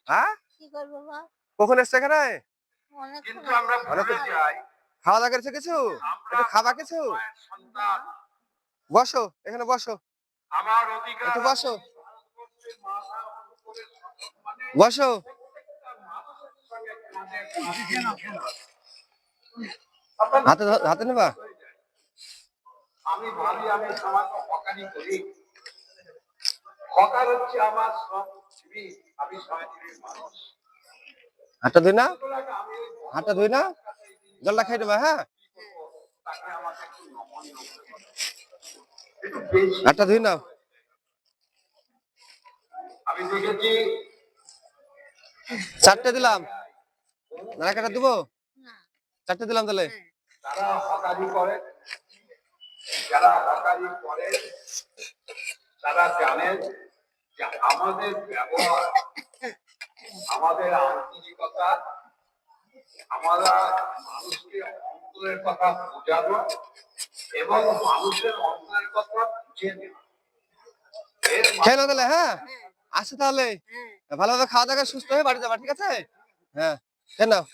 হ্যাঁ কি করবো বাবা? কখন এসছে এখানে? কিন্তু আমরা ভুলে যাই খাওয়া দাওয়া করেছে কিছু? একটু খাবা কিছু? সন্তান বসো এখানে বসো, আমার অধিকার একটু বসো ভারতবর্ষের মাথা উপরে সম্মানে বসো। প্রত্যেকটা মানুষের সঙ্গে হাতে হাতে নেবা? আমি ভাবি আমি সামান্য হকারি করি, হকার হচ্ছে আমার শ্রমজীবী, আমি শ্রমজীবী মানুষ। হাতটা ধুই না, সুতরাং আমি হাতটা ধুই না, জলটা খাই নেবা। হ্যাঁ তাকে আমাকে একটু নমনীয় একটু বেশি হাতটা ধুই নাও। আমি দেখেছি 4টে দিলাম, না একটা দেবো? 4টে দিলাম তাহলে। যারা হকারি করে, যারা হকারি করে তারা জানেন যে আমাদের ব্যবহার, আমাদের আন্তরিকতা, আমরা মানুষকে অন্তরের কথা বোঝানো এবং মানুষের অন্তরের কথা বুঝে নেওয়া। খেয়ে নাও তাহলে। হ্যাঁ আসো তাহলে, ভালোভাবে খাওয়া দাওয়া করে সুস্থ হয়ে বাড়ি যাবা, ঠিক আছে? হ্যাঁ খেয়ে নাও।